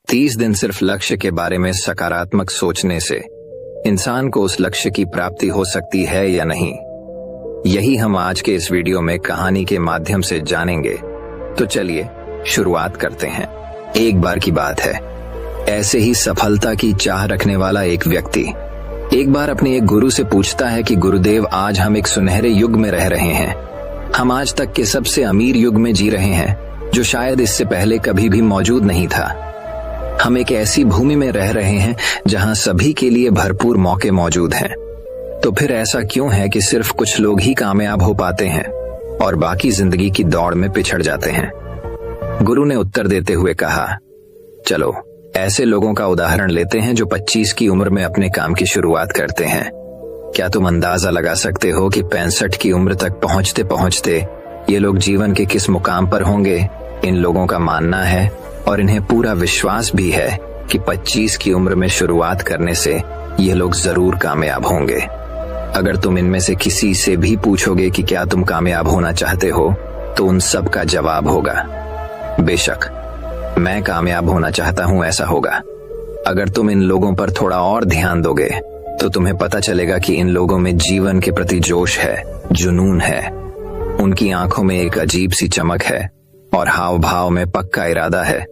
30 दिन सिर्फ लक्ष्य के बारे में सकारात्मक सोचने से इंसान को उस लक्ष्य की प्राप्ति हो सकती है या नहीं, यही हम आज के इस वीडियो में कहानी के माध्यम से जानेंगे। तो चलिए शुरुआत करते हैं। एक बार की बात है, ऐसे ही सफलता की चाह रखने वाला एक व्यक्ति एक बार अपने एक गुरु से पूछता है कि गुरुदेव, आज हम एक सुनहरे युग में रह रहे हैं। हम आज तक के सबसे अमीर युग में जी रहे हैं, जो शायद इससे पहले कभी भी मौजूद नहीं था। हम एक ऐसी भूमि में रह रहे हैं जहां सभी के लिए भरपूर मौके मौजूद हैं। तो फिर ऐसा क्यों है कि सिर्फ कुछ लोग ही कामयाब हो पाते हैं और बाकी जिंदगी की दौड़ में पिछड़ जाते हैं? गुरु ने उत्तर देते हुए कहा, चलो ऐसे लोगों का उदाहरण लेते हैं जो 25 की उम्र में अपने काम की शुरुआत करते हैं। क्या तुम अंदाजा लगा सकते हो कि 65 की उम्र तक पहुंचते पहुंचते ये लोग जीवन के किस मुकाम पर होंगे? इन लोगों का मानना है और इन्हें पूरा विश्वास भी है कि 25 की उम्र में शुरुआत करने से ये लोग जरूर कामयाब होंगे। अगर तुम इनमें से किसी से भी पूछोगे कि क्या तुम कामयाब होना चाहते हो, तो उन सब का जवाब होगा, बेशक मैं कामयाब होना चाहता हूं, ऐसा होगा। अगर तुम इन लोगों पर थोड़ा और ध्यान दोगे तो तुम्हें पता चलेगा कि इन लोगों में जीवन के प्रति जोश है, जुनून है। उनकी आंखों में एक अजीब सी चमक है और हाव भाव में पक्का इरादा है,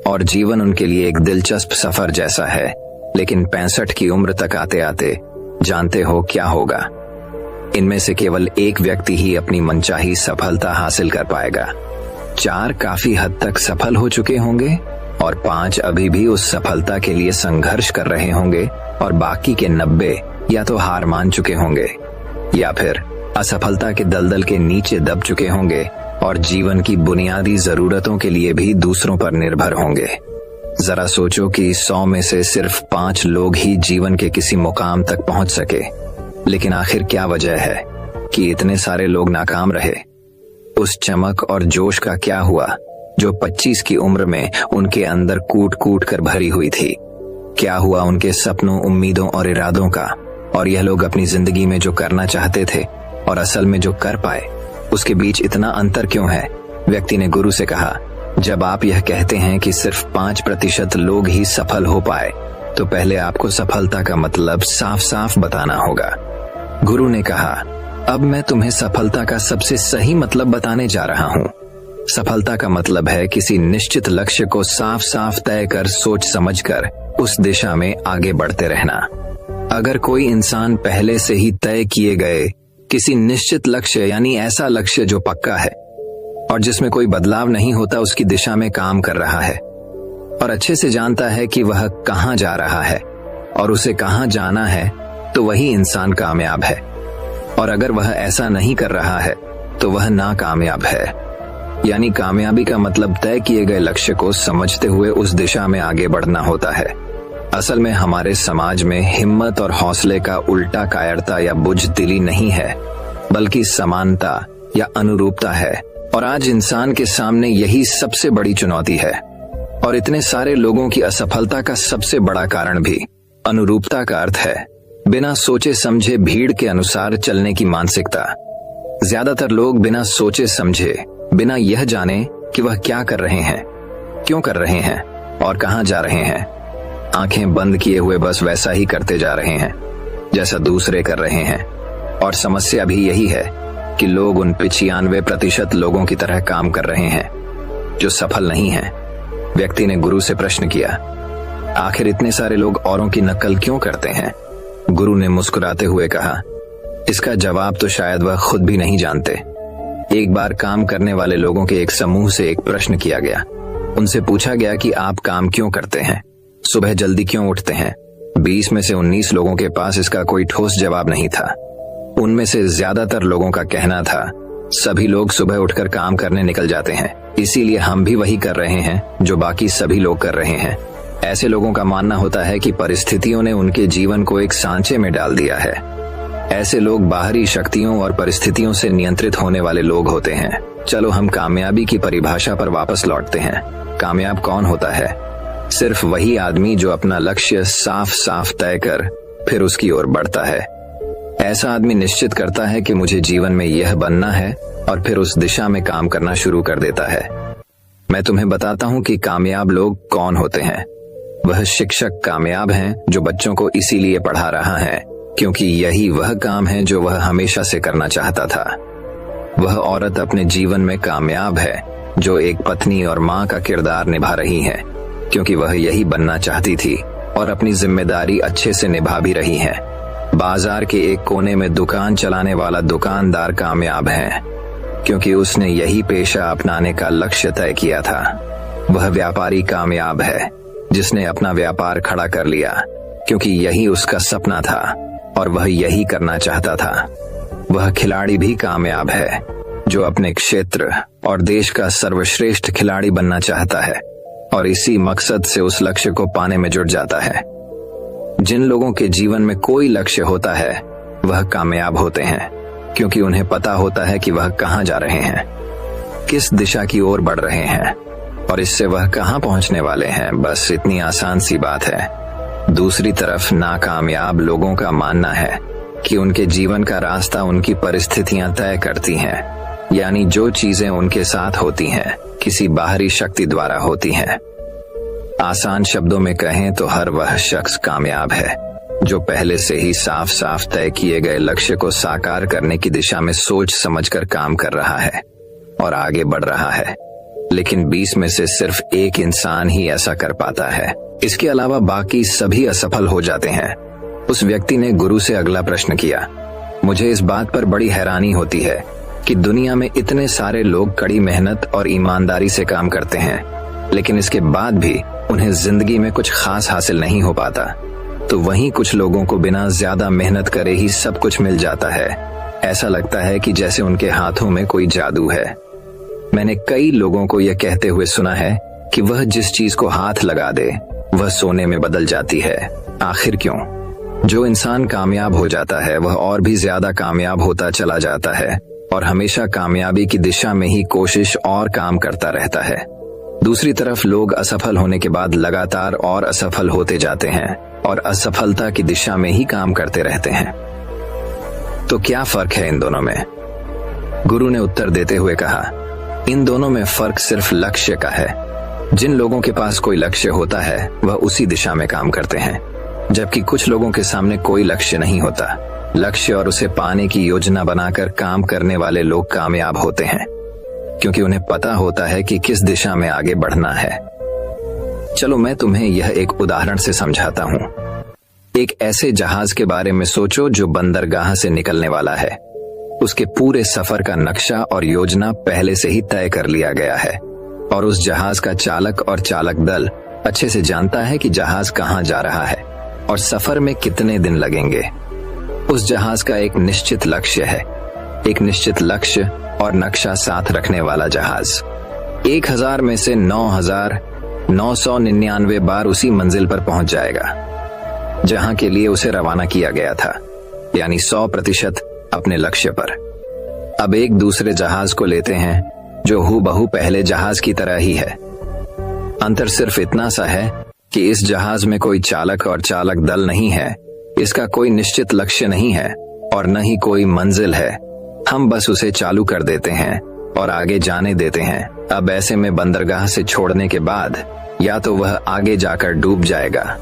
और जीवन उनके लिए एक दिलचस्प सफर जैसा है। लेकिन 65 की उम्र तक आते आते जानते हो क्या होगा? इनमें से केवल एक व्यक्ति ही अपनी मनचाही सफलता हासिल कर पाएगा। 4 काफी हद तक सफल हो चुके होंगे और 5 अभी भी उस सफलता के लिए संघर्ष कर रहे होंगे, और बाकी के 90 या तो हार मान चुके होंगे या फिर असफलता के दलदल के नीचे दब चुके होंगे और जीवन की बुनियादी जरूरतों के लिए भी दूसरों पर निर्भर होंगे। जरा सोचो कि 100 में से सिर्फ 5 लोग ही जीवन के किसी मुकाम तक पहुंच सके। लेकिन आखिर क्या वजह है कि इतने सारे लोग नाकाम रहे? उस चमक और जोश का क्या हुआ जो 25 की उम्र में उनके अंदर कूट कूट कर भरी हुई थी? क्या हुआ उनके सपनों, उम्मीदों और इरादों का? और यह लोग अपनी जिंदगी में जो करना चाहते थे और असल में जो कर पाए, उसके बीच इतना अंतर क्यों है? व्यक्ति ने गुरु से कहा, जब आप यह कहते हैं कि सिर्फ 5% लोग ही सफल हो पाए, तो पहले आपको सफलता का मतलब साफ साफ बताना होगा। गुरु ने कहा, अब मैं तुम्हें सफलता का सबसे सही मतलब बताने जा रहा हूँ। सफलता का मतलब है किसी निश्चित लक्ष्य को साफ साफ तय कर, सोच समझकर उस दिशा में आगे बढ़ते रहना। अगर कोई इंसान पहले से ही तय किए गए किसी निश्चित लक्ष्य, यानी ऐसा लक्ष्य जो पक्का है और जिसमें कोई बदलाव नहीं होता, उसकी दिशा में काम कर रहा है और अच्छे से जानता है कि वह कहां जा रहा है और उसे कहां जाना है, तो वही इंसान कामयाब है। और अगर वह ऐसा नहीं कर रहा है तो वह नाकामयाब है। यानी कामयाबी का मतलब तय किए गए लक्ष्य को समझते हुए उस दिशा में आगे बढ़ना होता है। असल में हमारे समाज में हिम्मत और हौसले का उल्टा कायरता या बुझदिली नहीं है, बल्कि समानता या अनुरूपता है। और आज इंसान के सामने यही सबसे बड़ी चुनौती है। और इतने सारे लोगों की असफलता का सबसे बड़ा कारण भी अनुरूपता का अर्थ है बिना सोचे समझे भीड़ के अनुसार चलने की मानसिकता। ज्यादातर लोग बिना सोचे समझे, बिना यह जाने कि वह क्या कर रहे हैं, क्यों कर रहे हैं और कहां जा रहे हैं, आंखें बंद किए हुए बस वैसा ही करते जा रहे हैं जैसा दूसरे कर रहे हैं। और समस्या भी यही है कि लोग उन 95% लोगों की तरह काम कर रहे हैं जो सफल नहीं हैं। व्यक्ति ने गुरु से प्रश्न किया, आखिर इतने सारे लोग औरों की नकल क्यों करते हैं? गुरु ने मुस्कुराते हुए कहा, इसका जवाब तो शायद वह खुद भी नहीं जानते। एक बार काम करने वाले लोगों के एक समूह से एक प्रश्न किया गया। उनसे पूछा गया कि आप काम क्यों करते हैं, सुबह जल्दी क्यों उठते हैं? 20 में से 19 लोगों के पास इसका कोई ठोस जवाब नहीं था। उनमें से ज्यादातर लोगों का कहना था, सभी लोग सुबह उठकर काम करने निकल जाते हैं, इसीलिए हम भी वही कर रहे हैं जो बाकी सभी लोग कर रहे हैं। ऐसे लोगों का मानना होता है कि परिस्थितियों ने उनके जीवन को एक सांचे में डाल दिया है। ऐसे लोग बाहरी शक्तियों और परिस्थितियों से नियंत्रित होने वाले लोग होते हैं। चलो हम कामयाबी की परिभाषा पर वापस लौटते हैं। कामयाब कौन होता है? सिर्फ वही आदमी जो अपना लक्ष्य साफ साफ तय कर फिर उसकी ओर बढ़ता है। ऐसा आदमी निश्चित करता है कि मुझे जीवन में यह बनना है और फिर उस दिशा में काम करना शुरू कर देता है। मैं तुम्हें बताता हूं कि कामयाब लोग कौन होते हैं। वह शिक्षक कामयाब हैं जो बच्चों को इसीलिए पढ़ा रहा है क्योंकि यही वह काम है जो वह हमेशा से करना चाहता था। वह औरत अपने जीवन में कामयाब है जो एक पत्नी और माँ का किरदार निभा रही है क्योंकि वह यही बनना चाहती थी और अपनी जिम्मेदारी अच्छे से निभा भी रही है। बाजार के एक कोने में दुकान चलाने वाला दुकानदार कामयाब है क्योंकि उसने यही पेशा अपनाने का लक्ष्य तय किया था। वह व्यापारी कामयाब है जिसने अपना व्यापार खड़ा कर लिया क्योंकि यही उसका सपना था और वह यही करना चाहता था। वह खिलाड़ी भी कामयाब है जो अपने क्षेत्र और देश का सर्वश्रेष्ठ खिलाड़ी बनना चाहता है और इसी मकसद से उस लक्ष्य को पाने में जुट जाता है। जिन लोगों के जीवन में कोई लक्ष्य होता है वह कामयाब होते हैं क्योंकि उन्हें पता होता है कि वह कहाँ जा रहे हैं, किस दिशा की ओर बढ़ रहे हैं और इससे वह कहाँ पहुंचने वाले हैं। बस इतनी आसान सी बात है। दूसरी तरफ नाकामयाब लोगों का मानना है कि उनके जीवन का रास्ता उनकी परिस्थितियां तय करती हैं, यानी जो चीजें उनके साथ होती हैं किसी बाहरी शक्ति द्वारा होती हैं। आसान शब्दों में कहें तो हर वह शख्स कामयाब है जो पहले से ही साफ साफ तय किए गए लक्ष्य को साकार करने की दिशा में सोच समझकर काम कर रहा है और आगे बढ़ रहा है। लेकिन 20 में से सिर्फ एक इंसान ही ऐसा कर पाता है, इसके अलावा बाकी सभी असफल हो जाते हैं। उस व्यक्ति ने गुरु से अगला प्रश्न किया, मुझे इस बात पर बड़ी हैरानी होती है कि दुनिया में इतने सारे लोग कड़ी मेहनत और ईमानदारी से काम करते हैं लेकिन इसके बाद भी उन्हें जिंदगी में कुछ खास हासिल नहीं हो पाता, तो वहीं कुछ लोगों को बिना ज्यादा मेहनत करे ही सब कुछ मिल जाता है। ऐसा लगता है कि जैसे उनके हाथों में कोई जादू है। मैंने कई लोगों को यह कहते हुए सुना है कि वह जिस चीज को हाथ लगा दे वह सोने में बदल जाती है। आखिर क्यों? जो इंसान कामयाब हो जाता है वह और भी ज्यादा कामयाब होता चला जाता है और हमेशा कामयाबी की दिशा में ही कोशिश और काम करता रहता है। दूसरी तरफ लोग असफल होने के बाद लगातार और असफल होते जाते हैं और असफलता की दिशा में ही काम करते रहते हैं। तो क्या फर्क है इन दोनों में? गुरु ने उत्तर देते हुए कहा, इन दोनों में फर्क सिर्फ लक्ष्य का है। जिन लोगों के पास कोई लक्ष्य होता है वह उसी दिशा में काम करते हैं, जबकि कुछ लोगों के सामने कोई लक्ष्य नहीं होता। लक्ष्य और उसे पाने की योजना बनाकर काम करने वाले लोग कामयाब होते हैं क्योंकि उन्हें पता होता है कि किस दिशा में आगे बढ़ना है। चलो मैं तुम्हें यह एक उदाहरण से समझाता हूँ। एक ऐसे जहाज के बारे में सोचो जो बंदरगाह से निकलने वाला है। उसके पूरे सफर का नक्शा और योजना पहले से ही तय कर लिया गया है और उस जहाज का चालक और चालक दल अच्छे से जानता है कि जहाज कहाँ जा रहा है और सफर में कितने दिन लगेंगे। उस जहाज का एक निश्चित लक्ष्य है, एक निश्चित लक्ष्य और नक्शा साथ रखने वाला जहाज 1000 में से 9999 बार उसी मंजिल पर पहुंच जाएगा जहां के लिए उसे रवाना किया गया था, यानी 100% अपने लक्ष्य पर। अब एक दूसरे जहाज को लेते हैं जो हूबहू पहले जहाज की तरह ही है। अंतर सिर्फ इतना सा है कि इस जहाज में कोई चालक और चालक दल नहीं है, इसका कोई निश्चित लक्ष्य नहीं है और न ही कोई मंजिल है। हम बस उसे चालू कर देते हैं और आगे जाने देते हैं। अब ऐसे में बंदरगाह से छोड़ने के बाद या तो वह आगे जाकर डूब जाएगा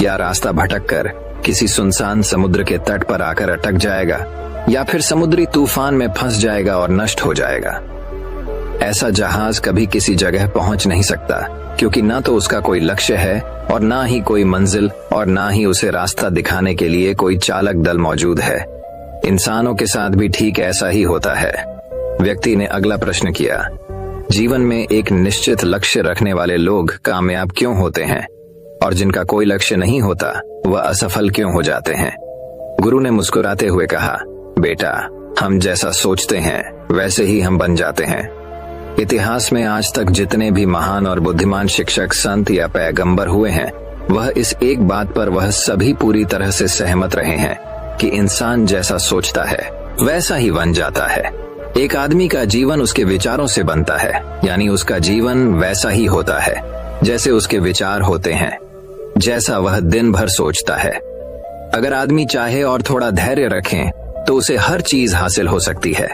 या रास्ता भटककर किसी सुनसान समुद्र के तट पर आकर अटक जाएगा या फिर समुद्री तूफान में फंस जाएगा और नष्ट हो जाएगा। ऐसा जहाज कभी किसी जगह पहुंच नहीं सकता क्योंकि ना तो उसका कोई लक्ष्य है और ना ही कोई मंजिल और ना ही उसे रास्ता दिखाने के लिए कोई चालक दल मौजूद है। इंसानों के साथ भी ठीक ऐसा ही होता है। व्यक्ति ने अगला प्रश्न किया, जीवन में एक निश्चित लक्ष्य रखने वाले लोग कामयाब क्यों होते हैं और जिनका कोई लक्ष्य नहीं होता वह असफल क्यों हो जाते हैं? गुरु ने मुस्कुराते हुए कहा, बेटा, हम जैसा सोचते हैं वैसे ही हम बन जाते हैं। इतिहास में आज तक जितने भी महान और बुद्धिमान शिक्षक, संत या पैगंबर हुए हैं, वह इस एक बात पर वह सभी पूरी तरह से सहमत रहे हैं कि इंसान जैसा सोचता है वैसा ही बन जाता है। एक आदमी का जीवन उसके विचारों से बनता है, यानी उसका जीवन वैसा ही होता है जैसे उसके विचार होते हैं, जैसा वह दिन भर सोचता है। अगर आदमी चाहे और थोड़ा धैर्य रखें तो उसे हर चीज हासिल हो सकती है।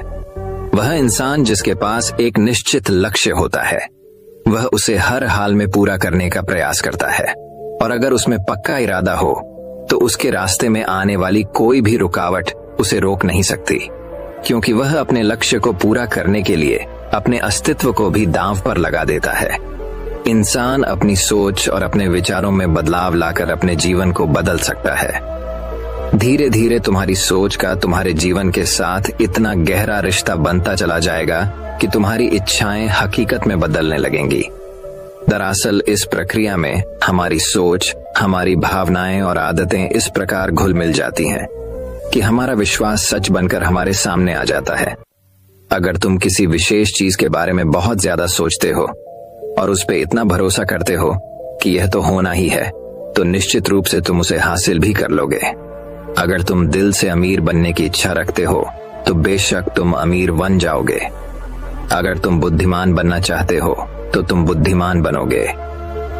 वह इंसान जिसके पास एक निश्चित लक्ष्य होता है वह उसे हर हाल में पूरा करने का प्रयास करता है और अगर उसमें पक्का इरादा हो तो उसके रास्ते में आने वाली कोई भी रुकावट उसे रोक नहीं सकती, क्योंकि वह अपने लक्ष्य को पूरा करने के लिए अपने अस्तित्व को भी दांव पर लगा देता है। इंसान अपनी सोच और अपने विचारों में बदलाव लाकर अपने जीवन को बदल सकता है। धीरे धीरे तुम्हारी सोच का तुम्हारे जीवन के साथ इतना गहरा रिश्ता बनता चला जाएगा कि तुम्हारी इच्छाएं हकीकत में बदलने लगेंगी। दरअसल इस प्रक्रिया में हमारी सोच, हमारी भावनाएं और आदतें इस प्रकार घुल मिल जाती हैं कि हमारा विश्वास सच बनकर हमारे सामने आ जाता है। अगर तुम किसी विशेष चीज के बारे में बहुत ज्यादा सोचते हो और उस पर इतना भरोसा करते हो कि यह तो होना ही है, तो निश्चित रूप से तुम उसे हासिल भी कर लोगे। अगर तुम दिल से अमीर बनने की इच्छा रखते हो तो बेशक तुम अमीर बन जाओगे। अगर तुम बुद्धिमान बनना चाहते हो तो तुम बुद्धिमान बनोगे।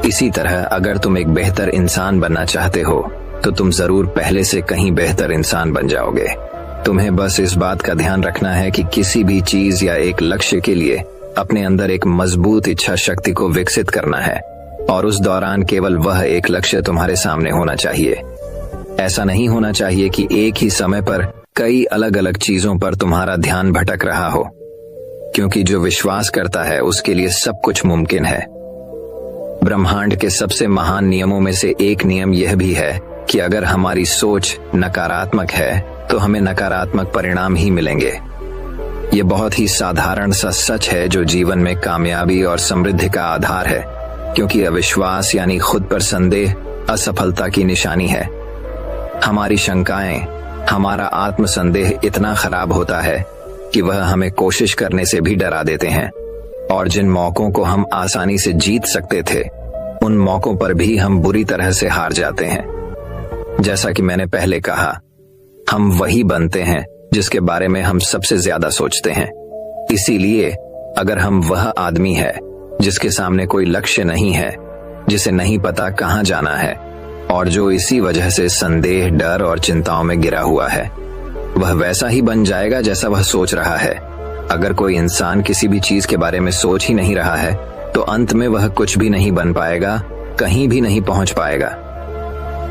इसी तरह अगर तुम एक बेहतर इंसान बनना चाहते हो तो तुम जरूर पहले से कहीं बेहतर इंसान बन जाओगे। तुम्हें बस इस बात का ध्यान रखना है कि किसी भी चीज या एक लक्ष्य के लिए अपने अंदर एक मजबूत इच्छा शक्ति को विकसित करना है, और उस दौरान केवल वह एक लक्ष्य तुम्हारे सामने होना चाहिए। ऐसा नहीं होना चाहिए कि एक ही समय पर कई अलग अलग चीजों पर तुम्हारा ध्यान भटक रहा हो, क्योंकि जो विश्वास करता है उसके लिए सब कुछ मुमकिन है। ब्रह्मांड के सबसे महान नियमों में से एक नियम यह भी है कि अगर हमारी सोच नकारात्मक है तो हमें नकारात्मक परिणाम ही मिलेंगे। ये बहुत ही साधारण सा सच है जो जीवन में कामयाबी और समृद्धि का आधार है, क्योंकि अविश्वास यानी खुद पर संदेह असफलता की निशानी है। हमारी शंकाएं, हमारा आत्मसंदेह इतना खराब होता है कि वह हमें कोशिश करने से भी डरा देते हैं, और जिन मौकों को हम आसानी से जीत सकते थे उन मौकों पर भी हम बुरी तरह से हार जाते हैं। जैसा कि मैंने पहले कहा, हम वही बनते हैं जिसके बारे में हम सबसे ज्यादा सोचते हैं। इसीलिए अगर हम वह आदमी है जिसके सामने कोई लक्ष्य नहीं है, जिसे नहीं पता कहां जाना है, और जो इसी वजह से संदेह, डर और चिंताओं में गिरा हुआ है, वह वैसा ही बन जाएगा जैसा वह सोच रहा है। अगर कोई इंसान किसी भी चीज के बारे में सोच ही नहीं रहा है तो अंत में वह कुछ भी नहीं बन पाएगा, कहीं भी नहीं पहुंच पाएगा।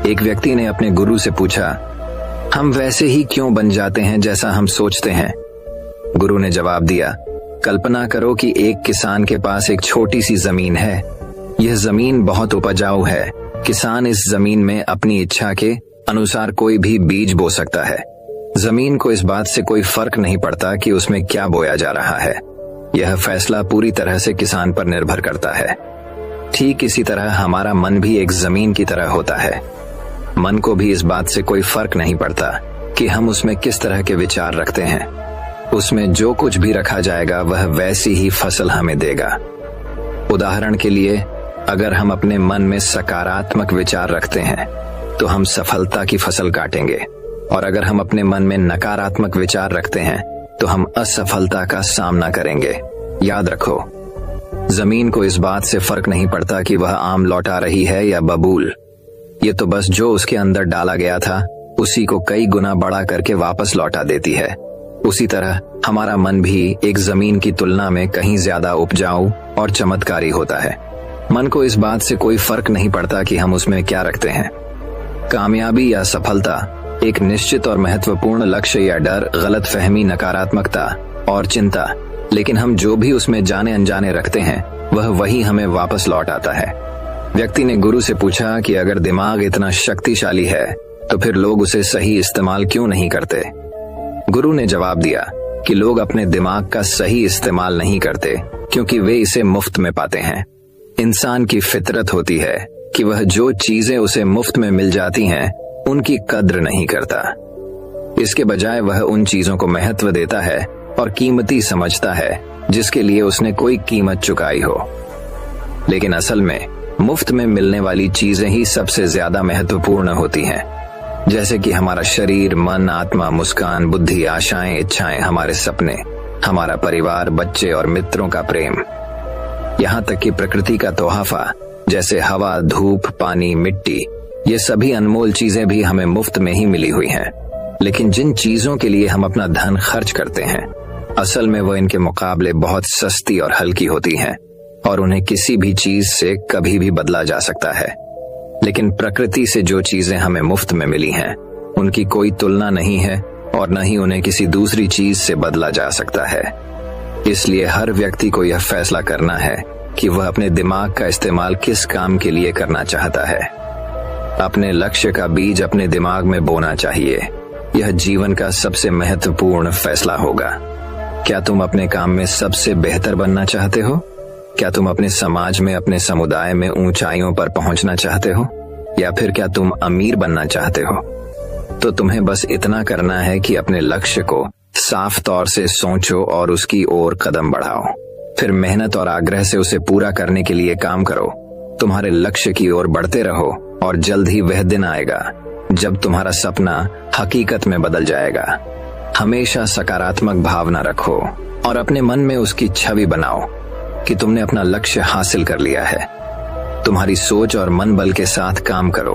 एक व्यक्ति ने अपने गुरु से पूछा, हम वैसे ही क्यों बन जाते हैं जैसा हम सोचते हैं? गुरु ने जवाब दिया, कल्पना करो कि एक किसान के पास एक छोटी सी जमीन है। यह जमीन बहुत उपजाऊ है। किसान इस जमीन में अपनी इच्छा के अनुसार कोई भी बीज बो सकता है। जमीन को इस बात से कोई फर्क नहीं पड़ता कि उसमें क्या बोया जा रहा है। यह फैसला पूरी तरह से किसान पर निर्भर करता है। ठीक इसी तरह हमारा मन भी एक जमीन की तरह होता है। मन को भी इस बात से कोई फर्क नहीं पड़ता कि हम उसमें किस तरह के विचार रखते हैं। उसमें जो कुछ भी रखा जाएगा वह वैसी ही फसल हमें देगा। उदाहरण के लिए, अगर हम अपने मन में सकारात्मक विचार रखते हैं तो हम सफलता की फसल काटेंगे, और अगर हम अपने मन में नकारात्मक विचार रखते हैं तो हम असफलता का सामना करेंगे। याद रखो, जमीन को इस बात से फर्क नहीं पड़ता कि वह आम लौटा रही है या बबूल। ये तो बस जो उसके अंदर डाला गया था उसी को कई गुना बड़ा करके वापस लौटा देती है। उसी तरह हमारा मन भी एक जमीन की तुलना में कहीं ज्यादा उपजाऊ और चमत्कारी होता है। मन को इस बात से कोई फर्क नहीं पड़ता कि हम उसमें क्या रखते हैं। कामयाबी या सफलता, एक निश्चित और महत्वपूर्ण लक्ष्य या डर, गलत फहमी, नकारात्मकता और चिंता, लेकिन हम जो भी उसमें जाने अनजाने रखते हैं वह वही हमें वापस लौट आता है। व्यक्ति ने गुरु से पूछा कि अगर दिमाग इतना शक्तिशाली है तो फिर लोग उसे सही इस्तेमाल क्यों नहीं करते? गुरु ने जवाब दिया कि लोग अपने दिमाग का सही इस्तेमाल नहीं करते क्योंकि वे इसे मुफ्त में पाते हैं। इंसान की फितरत होती है कि वह जो चीजें उसे मुफ्त में मिल जाती हैं उनकी कद्र नहीं करता। इसके बजाय वह उन चीजों को महत्व देता है और कीमती समझता है जिसके लिए उसने कोई कीमत चुकाई हो। लेकिन असल में मुफ्त में मिलने वाली चीजें ही सबसे ज्यादा महत्वपूर्ण होती हैं, जैसे कि हमारा शरीर, मन, आत्मा, मुस्कान, बुद्धि, आशाएं, इच्छाएं, हमारे सपने, हमारा परिवार, बच्चे और मित्रों का प्रेम, यहाँ तक कि प्रकृति का तोहफा जैसे हवा, धूप, पानी, मिट्टी, ये सभी अनमोल चीजें भी हमें मुफ्त में ही मिली हुई हैं। लेकिन जिन चीजों के लिए हम अपना धन खर्च करते हैं असल में वो इनके मुकाबले बहुत सस्ती और हल्की होती हैं और उन्हें किसी भी चीज से कभी भी बदला जा सकता है। लेकिन प्रकृति से जो चीजें हमें मुफ्त में मिली हैं, उनकी कोई तुलना नहीं है और न ही उन्हें किसी दूसरी चीज से बदला जा सकता है। इसलिए हर व्यक्ति को यह फैसला करना है कि वह अपने दिमाग का इस्तेमाल किस काम के लिए करना चाहता है। अपने लक्ष्य का बीज अपने दिमाग में बोना चाहिए। यह जीवन का सबसे महत्वपूर्ण फैसला होगा। क्या तुम अपने काम में सबसे बेहतर बनना चाहते हो? क्या तुम अपने समाज में, अपने समुदाय में ऊंचाइयों पर पहुंचना चाहते हो? या फिर क्या तुम अमीर बनना चाहते हो? तो तुम्हें बस इतना करना है कि अपने लक्ष्य को साफ तौर से सोचो और उसकी ओर कदम बढ़ाओ। फिर मेहनत और आग्रह से उसे पूरा करने के लिए काम करो। तुम्हारे लक्ष्य की ओर बढ़ते रहो और जल्द ही वह दिन आएगा जब तुम्हारा सपना हकीकत में बदल जाएगा। हमेशा सकारात्मक भावना रखो और अपने मन में उसकी छवि बनाओ कि तुमने अपना लक्ष्य हासिल कर लिया है। तुम्हारी सोच और मन बल के साथ काम करो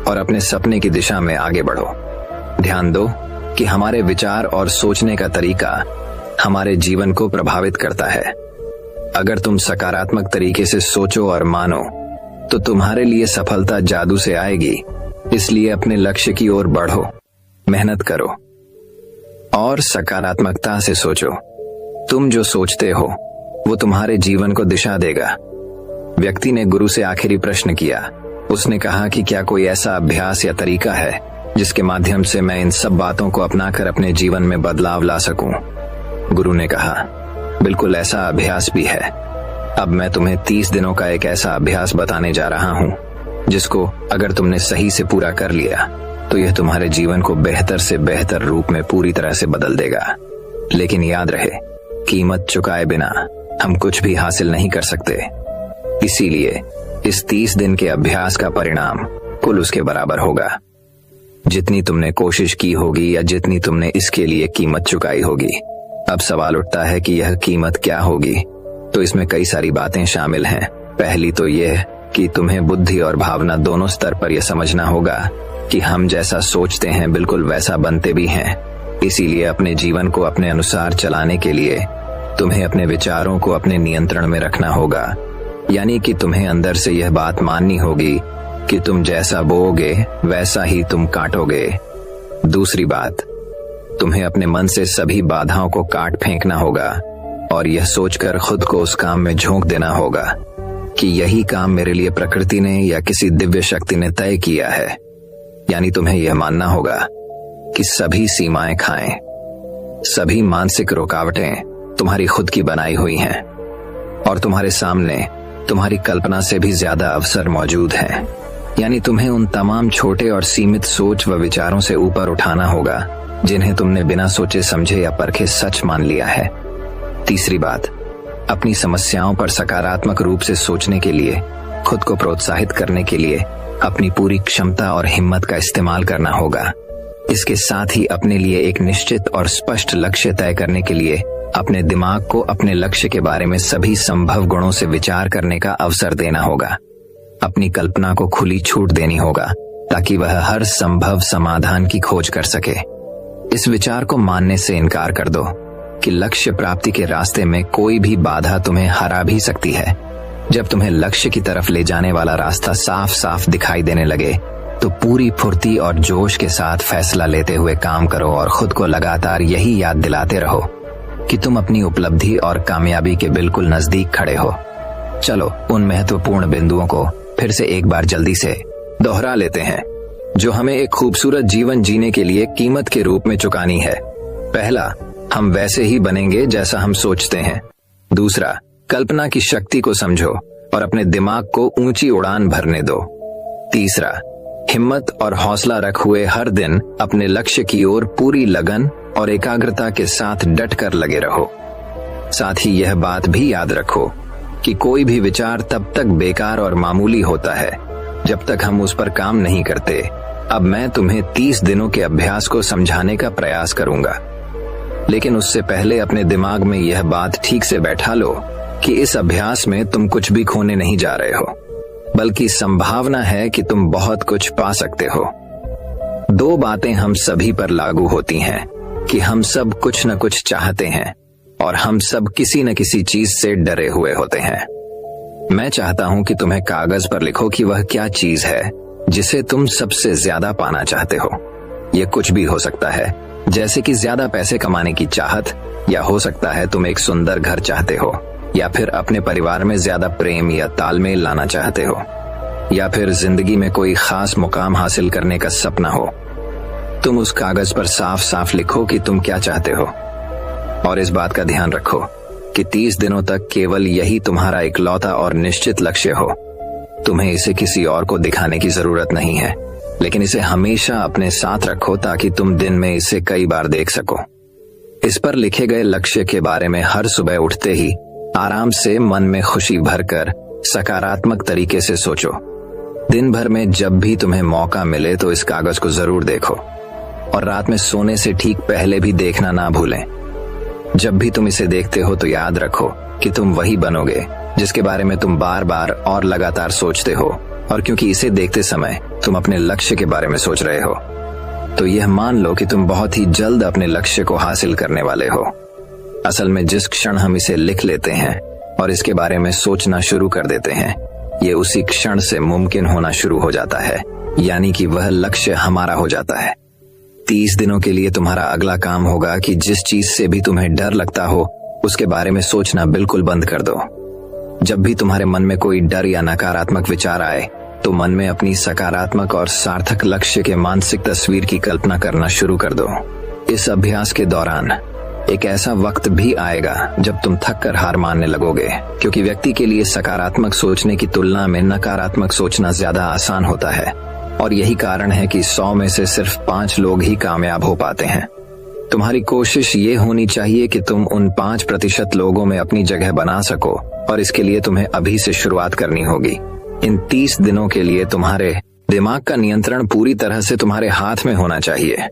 और अपने सपने की दिशा में आगे बढ़ो। ध्यान दो कि हमारे विचार और सोचने का तरीका हमारे जीवन को प्रभावित करता है। अगर तुम सकारात्मक तरीके से सोचो और मानो तो तुम्हारे लिए सफलता जादू से आएगी। इसलिए अपने लक्ष्य की ओर बढ़ो, मेहनत करो और सकारात्मकता से सोचो। तुम जो सोचते हो वो तुम्हारे जीवन को दिशा देगा। व्यक्ति ने गुरु से आखिरी प्रश्न किया। उसने कहा कि क्या कोई ऐसा अभ्यास या तरीका है जिसके माध्यम से मैं इन सब बातों को अपनाकर अपने जीवन में बदलाव ला सकूं? गुरु ने कहा, बिल्कुल ऐसा अभ्यास भी है। अब मैं तुम्हें 30 दिनों का एक ऐसा अभ्यास बताने जा रहा हूं जिसको अगर तुमने सही से पूरा कर लिया तो यह तुम्हारे जीवन को बेहतर से बेहतर रूप में पूरी तरह से बदल देगा। लेकिन याद रहे, कीमत चुकाए बिना हम कुछ भी हासिल नहीं कर सकते। इसीलिए इस 30 दिन के अभ्यास का परिणाम कुल उसके बराबर होगा जितनी तुमने कोशिश की होगी या जितनी तुमने इसके लिए कीमत चुकाई होगी। अब सवाल उठता है कि यह कीमत क्या होगी? तो इसमें कई सारी बातें शामिल हैं। पहली तो यह कि तुम्हें बुद्धि और भावना दोनों स्तर पर यह समझना होगा कि हम जैसा सोचते हैं बिल्कुल वैसा बनते भी हैं। इसीलिए अपने जीवन को अपने अनुसार चलाने के लिए तुम्हें अपने विचारों को अपने नियंत्रण में रखना होगा। यानी कि तुम्हें अंदर से यह बात माननी होगी कि तुम जैसा बोओगे वैसा ही तुम काटोगे। दूसरी बात, तुम्हें अपने मन से सभी बाधाओं को काट फेंकना होगा और यह सोचकर खुद को उस काम में झोंक देना होगा कि यही काम मेरे लिए प्रकृति ने या किसी दिव्य शक्ति ने तय किया है। यानी तुम्हें यह मानना होगा कि सभी सीमाएं खाएं, सभी मानसिक रुकावटें तुम्हारी खुद की बनाई हुई हैं और तुम्हारे सामने तुम्हारी कल्पना से भी ज्यादा अवसर मौजूद हैं। यानी तुम्हें उन तमाम छोटे और सीमित सोच व विचारों से ऊपर उठाना होगा जिन्हें तुमने बिना सोचे समझे या परखे सच मान लिया है। तीसरी बात, अपनी समस्याओं पर सकारात्मक रूप से सोचने के लिए, खुद को प्रोत्साहित करने के लिए अपनी पूरी क्षमता और हिम्मत का इस्तेमाल करना होगा। इसके साथ ही अपने लिए एक निश्चित और स्पष्ट लक्ष्य तय करने के लिए अपने दिमाग को अपने लक्ष्य के बारे में सभी संभव गुणों से विचार करने का अवसर देना होगा। अपनी कल्पना को खुली छूट देनी होगा ताकि वह हर संभव समाधान की खोज कर सके। इस विचार को मानने से इनकार कर दो कि लक्ष्य प्राप्ति के रास्ते में कोई भी बाधा तुम्हें हरा भी सकती है। जब तुम्हें लक्ष्य की तरफ ले जाने वाला रास्ता साफ साफ दिखाई देने लगे तो पूरी फुर्ती और जोश के साथ फैसला लेते हुए काम करो और खुद को लगातार यही याद दिलाते रहो कि तुम अपनी उपलब्धि और कामयाबी के बिल्कुल नजदीक खड़े हो। चलो उन महत्वपूर्ण बिंदुओं को फिर से एक बार जल्दी से दोहरा लेते हैं जो हमें एक खूबसूरत जीवन जीने के लिए कीमत के रूप में चुकानी है। पहला, हम वैसे ही बनेंगे जैसा हम सोचते हैं। दूसरा, कल्पना की शक्ति को समझो और अपने दिमाग को ऊंची उड़ान भरने दो। तीसरा, हिम्मत और हौसला रख हुए हर दिन अपने लक्ष्य की ओर पूरी लगन और एकाग्रता के साथ डट कर लगे रहो। साथ ही यह बात भी याद रखो कि कोई भी विचार तब तक बेकार और मामूली होता है जब तक हम उस पर काम नहीं करते। अब मैं तुम्हें 30 दिनों के अभ्यास को समझाने का प्रयास करूंगा, लेकिन उससे पहले अपने दिमाग में यह बात ठीक से बैठा लो कि इस अभ्यास में तुम कुछ भी खोने नहीं जा रहे हो, बल्कि संभावना है कि तुम बहुत कुछ पा सकते हो। 2 बातें हम सभी पर लागू होती हैं कि हम सब कुछ न कुछ चाहते हैं और हम सब किसी न किसी चीज से डरे हुए होते हैं। मैं चाहता हूं कि तुम्हें कागज पर लिखो कि वह क्या चीज है जिसे तुम सबसे ज्यादा पाना चाहते हो। ये कुछ भी हो सकता है, जैसे कि ज्यादा पैसे कमाने की चाहत, या हो सकता है तुम एक सुंदर घर चाहते हो, या फिर अपने परिवार में ज्यादा प्रेम या तालमेल लाना चाहते हो, या फिर जिंदगी में कोई खास मुकाम हासिल करने का सपना हो। तुम उस कागज पर साफ साफ लिखो कि तुम क्या चाहते हो, और इस बात का ध्यान रखो कि 30 दिनों तक केवल यही तुम्हारा इकलौता और निश्चित लक्ष्य हो। तुम्हें इसे किसी और को दिखाने की जरूरत नहीं है, लेकिन इसे हमेशा अपने साथ रखो ताकि तुम दिन में इसे कई बार देख सको। इस पर लिखे गए लक्ष्य के बारे में हर सुबह उठते ही आराम से मन में खुशी भरकर सकारात्मक तरीके से सोचो। दिन भर में जब भी तुम्हें मौका मिले तो इस कागज को जरूर देखो, और रात में सोने से ठीक पहले भी देखना ना भूलें। जब भी तुम इसे देखते हो तो याद रखो कि तुम वही बनोगे जिसके बारे में तुम बार बार और लगातार सोचते हो, और क्योंकि इसे देखते समय तुम अपने लक्ष्य के बारे में सोच रहे हो, तो यह मान लो कि तुम बहुत ही जल्द अपने लक्ष्य को हासिल करने वाले हो। असल में जिस क्षण हम इसे लिख लेते हैं और इसके बारे में सोचना शुरू कर देते हैं, ये उसी क्षण से मुमकिन होना शुरू हो जाता है, यानी कि वह लक्ष्य हमारा हो जाता है। 30 दिनों के लिए तुम्हारा अगला काम होगा कि जिस चीज से भी तुम्हें डर लगता हो उसके बारे में सोचना बिल्कुल बंद कर दो। जब भी तुम्हारे मन में कोई डर या नकारात्मक विचार आए तो मन में अपनी सकारात्मक और सार्थक लक्ष्य के मानसिक तस्वीर की कल्पना करना शुरू कर दो। इस अभ्यास के दौरान एक ऐसा वक्त भी आएगा जब तुम थक कर हार मानने लगोगे, क्योंकि व्यक्ति के लिए सकारात्मक सोचने की तुलना में नकारात्मक सोचना ज्यादा आसान होता है, और यही कारण है कि 100 में से सिर्फ 5 लोग ही कामयाब हो पाते हैं। तुम्हारी कोशिश ये होनी चाहिए कि तुम उन 5% लोगों में अपनी जगह बना सको, और इसके लिए तुम्हें अभी से शुरुआत करनी होगी। इन 30 दिनों के लिए तुम्हारे दिमाग का नियंत्रण पूरी तरह से तुम्हारे हाथ में होना चाहिए।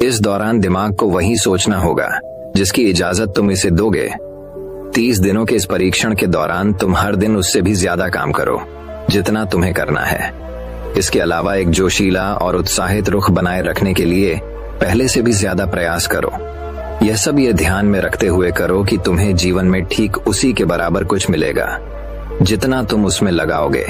इस दौरान दिमाग को वही सोचना होगा जिसकी इजाजत तुम इसे दोगे। 30 दिनों के इस परीक्षण के दौरान तुम हर दिन उससे भी ज्यादा काम करो जितना तुम्हें करना है। इसके अलावा एक जोशीला और उत्साहित रुख बनाए रखने के लिए पहले से भी ज्यादा प्रयास करो। यह सब ये ध्यान में रखते हुए करो कि तुम्हें जीवन में ठीक उसी के बराबर कुछ मिलेगा जितना तुम उसमें लगाओगे।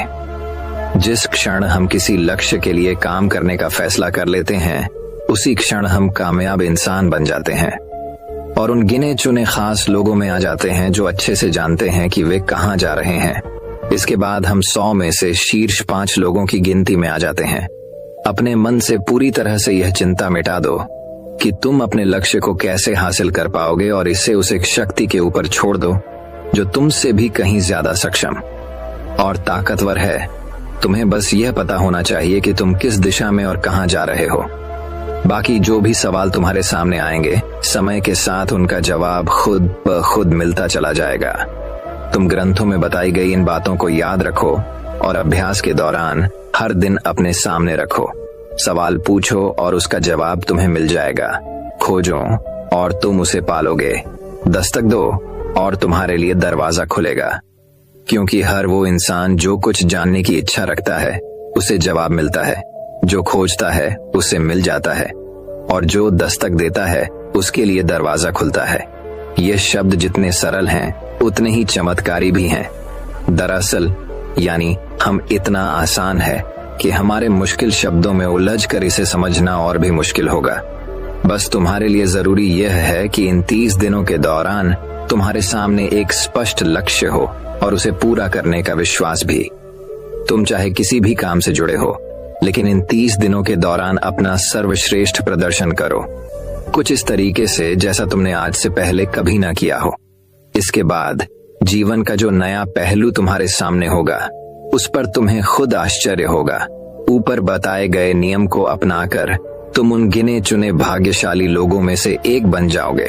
जिस क्षण हम किसी लक्ष्य के लिए काम करने का फैसला कर लेते हैं, उसी क्षण हम कामयाब इंसान बन जाते हैं और उन गिने चुने खास लोगों में आ जाते हैं जो अच्छे से जानते हैं कि वे कहाँ जा रहे हैं। इसके बाद हम 100 में से शीर्ष 5 लोगों की गिनती में आ जाते हैं। अपने मन से पूरी तरह से यह चिंता मिटा दो कि तुम अपने लक्ष्य को कैसे हासिल कर पाओगे, और इसे उस एक शक्ति के ऊपर छोड़ दो जो तुमसे भी कहीं ज्यादा सक्षम और ताकतवर है। तुम्हें बस यह पता होना चाहिए कि तुम किस दिशा में और कहां जा रहे हो। बाकी जो भी सवाल तुम्हारे सामने आएंगे, समय के साथ उनका जवाब खुद ब खुद मिलता चला जाएगा। तुम ग्रंथों में बताई गई इन बातों को याद रखो और अभ्यास के दौरान हर दिन अपने सामने रखो। सवाल पूछो और उसका जवाब तुम्हें मिल जाएगा। खोजो और तुम उसे पालोगे। दस्तक दो और तुम्हारे लिए दरवाजा खुलेगा, क्योंकि हर वो इंसान जो कुछ जानने की इच्छा रखता है उसे जवाब मिलता है, जो खोजता है उसे मिल जाता है, और जो दस्तक देता है उसके लिए दरवाजा खुलता है। ये शब्द जितने सरल हैं उतने ही चमत्कारी भी हैं। दरअसल यानी हम इतना आसान है कि हमारे मुश्किल शब्दों में उलझ कर इसे समझना और भी मुश्किल होगा। बस तुम्हारे लिए जरूरी यह है कि इन 30 दिनों के दौरान तुम्हारे सामने एक स्पष्ट लक्ष्य हो और उसे पूरा करने का विश्वास भी। तुम चाहे किसी भी काम से जुड़े हो, लेकिन इन 30 दिनों के दौरान अपना सर्वश्रेष्ठ प्रदर्शन करो, कुछ इस तरीके से जैसा तुमने आज से पहले कभी ना किया हो। इसके बाद जीवन का जो नया पहलू तुम्हारे सामने होगा उस पर तुम्हें खुद आश्चर्य होगा। ऊपर बताए गए नियम को अपनाकर तुम उन गिने चुने भाग्यशाली लोगों में से एक बन जाओगे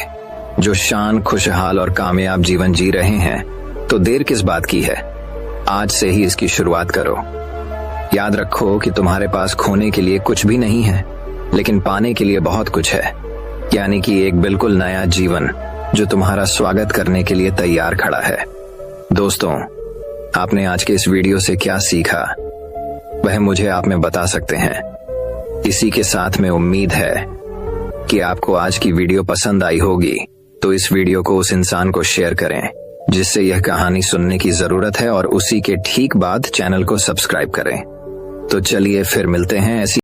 जो शान, खुशहाल और कामयाब जीवन जी रहे हैं। तो देर किस बात की है, आज से ही इसकी शुरुआत करो। याद रखो कि तुम्हारे पास खोने के लिए कुछ भी नहीं है, लेकिन पाने के लिए बहुत कुछ है, यानी कि एक बिल्कुल नया जीवन जो तुम्हारा स्वागत करने के लिए तैयार खड़ा है। दोस्तों, आपने आज के इस वीडियो से क्या सीखा वह मुझे आप में बता सकते हैं। इसी के साथ में उम्मीद है कि आपको आज की वीडियो पसंद आई होगी, तो इस वीडियो को उस इंसान को शेयर करें जिससे यह कहानी सुनने की जरूरत है, और उसी के ठीक बाद चैनल को सब्सक्राइब करें। तो चलिए फिर मिलते हैं ऐसी